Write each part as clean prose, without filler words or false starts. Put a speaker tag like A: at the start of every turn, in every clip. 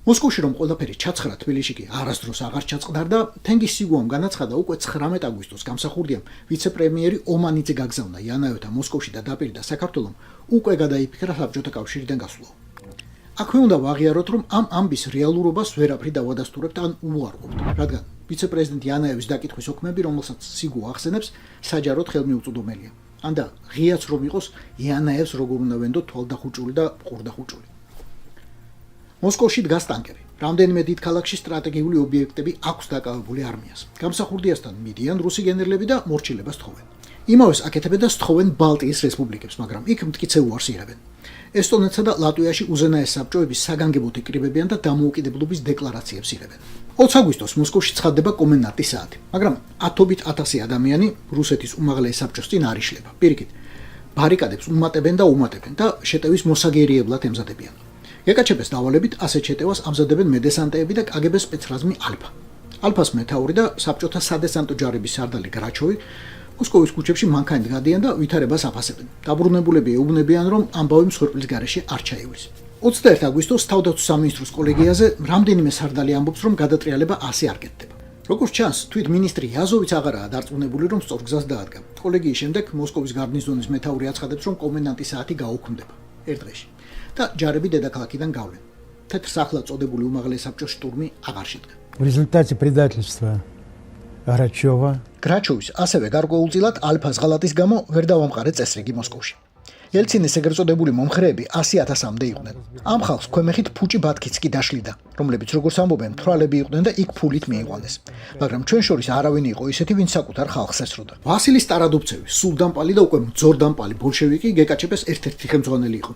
A: მოსკოვში რომ ყველაფერი ჩაცხრა, თბილისში კი არასდროს აღარ ჩაწყდარ და თენგის სიგუამ განაცხადა უკვე 19 აგვისტოს გამსახურდიამ ვიცე-პრემიერი ომანიძე გაგზავნა იანაევთან მოსკოვში და დაპირდა საქართველომ უკვე გადაიფიქრა საბჭოთა კავშირიდან გასვლა. აქვე უნდა ვაღიაროთ, რომ ამ ამბის რეალურობას ვერაფრი დავადასტურებთ ან უარყოფთ, რადგან ვიცე-პრეზიდენტ იანაევის დაკითხვის ოქმები, რომელსაც სიგუ ახსენებს, საჯაროდ ხელმიუწვდომელია. ან და ღიაც რომ იყოს იანაევს როგორ უნდა ვენდოთ თვალდახუჭული და ყურდახუჭული. მოსკოვში დგას ტანკები. რამდენიმე დიდ ქალაქში სტრატეგიული ობიექტები აქვს დაკავებული არმიას. გამსახურდიასთან მიდიან რუსი გენერლები და მორჩილებას თხოვენ. იმავეს აკეთებენ და სთხოვენ ბალტიის რესპუბლიკებს, მაგრამ იქ მტკიცე უარს იღებენ. ესტონეთსა და ლატვიაში უზენაეს საბჭოების საგანგებოდ იკრიბებიან და დამოუკიდებლობის დეკლარაციებს იღებენ. 20 აგვისტოს მოსკოვში ცხადდება კომენდანტის საათი, მაგრამ ათობით ათასი ადამიანი რუსეთის უმაღლეს საბჭოს წინ არ იშლება. პირიქით, ბარიკადებს უმატებენ და შეტევის მოსაგერიებლად ემზადებიან. გეკაჩეპეს დავალებით ასეთ შეტევას ამზადებენ მედესანტეები და კგბ სპეცრაზმი ალფა. ალფას მეთაური და საბჭოთა სადესანტო ჯარების სარდალი გრაჩოვი მოსკოვის ქუჩებში მანქანით გადიან და ვითარებას აფასებენ. დაბრუნებულები ეუბნებიან, რომ ამბავი მსხვერპლის გარეშე არ ჩაივლის. 21 აგვისტოს თავდაცვის სამინისტროს კოლეგიაზე რამდენიმე სარდალი ამბობს, რომ გადატრიალება ასე არ კეთდება. როგორც ჩანს, თვით მინისტრი იაზოვიც აღარაა დარწმუნებული, რომ სწორ გზას დაადგა. კოლეგიის შემდეგ მოსკოვის გარნიზონის მეთაური აცხადებს, რომ კომენდანტის საათი გაუქმდება ერთ დღეში და ჯარები დედაქალაქიდან გავლენ. თეთრ სახლად წოდებული უმაღლეს საბჭოს штурმი აღარ შედგა.
B: В результате предательства
A: გრაჩოვის ასევე გარკვეულწილად ალფას ღალატის გამო ვერ დავამყარეთ წესრიგი მოსკოვში. ელცინის ეგრეთ წოდებული მომხრეები 100,000-მდე იყვნენ. ამ ხალხს ქვემეხით ფუჭი ბათქიც კი დაშლიდა, რომლებიც როგორც ამბობენ, თვალები იყვნენ და იქ ფულით მიიყვანეს. მაგრამ ჩვენ შორის არავინ იყო ისეთი, ვინც საკუთარ ხალხს ესროდა. ვასილი სტარადობცევი, სულდანპალი და უკვე მძორდანპალი ბოლშევიკი გეკაჩეპეს ერთ-ერთი ხელმძღვანელი იყო.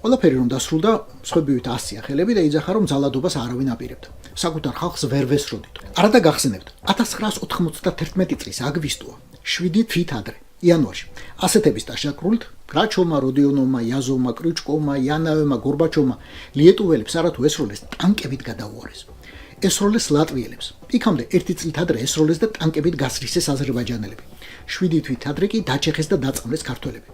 A: ყველაფერი რომ დასრულდა, მსხვერპლივით ასწია ხელები და იძახა, რომ ძალადობას არავინ აპირებდა. საკუთარ ხალხს ვერ ვესროდით. არადა გახსენებთ, 1991 წლის აგვისტოა, 7 თვით ადრე, იანვარში. ასეთების დაშაკრულით გრაჩოვმა, როდიონოვმა, იაზოვმა, კრიჩკოვმა, იანაევმა, გორბაჩოვმა ლიეტუველებს არათუ ესროლეს ტანკებით გადაუარეს. ესროლეს ლატვიელებს. იქამდე ერთი წლით ადრე ესროლეს და ტანკებით გასრისეს აზერბაიჯანელები. 7 თვით ადრე კი დაჩეხეს და დაწამლეს ქართველები.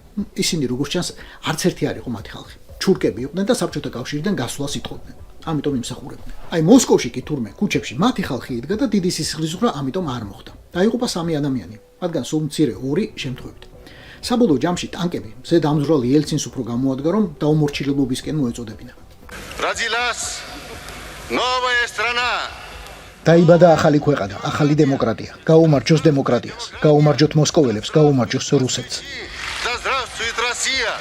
A: ისინი როგორც ჩანს არც ერთი არ იყო მათი ხალხი. ჩურკები იყვნენ და საბჭოთა კავშირიდან გასვლას იტყობდნენ. ამიტომ იმსახურებდნენ. აი მოსკოვში კი თურმე ქუჩებში მათი ხალხი იდგა და დიდი სისხლისღვრა ამიტომ არ მოხდა. დაიღუპა 3 ადამიანი, მათგან სულ მცირე 2 შემთხვევით. საბოლოო ჯამში ტანკები მზედ ამზრვალ იელცინს უფრო გამოადგა, რომ დაუმორჩილებლობისკენ მოეწოდებინა.
C: Родилась новая страна.
A: დაიბადა ახალი ქვეყანა, ახალი დემოკრატია. გაუმარჯოს დემოკრატიას, გაუმარჯოთ მოსკოველებს, გაუმარჯოს რუსეთს.
C: Да здравствует Россия!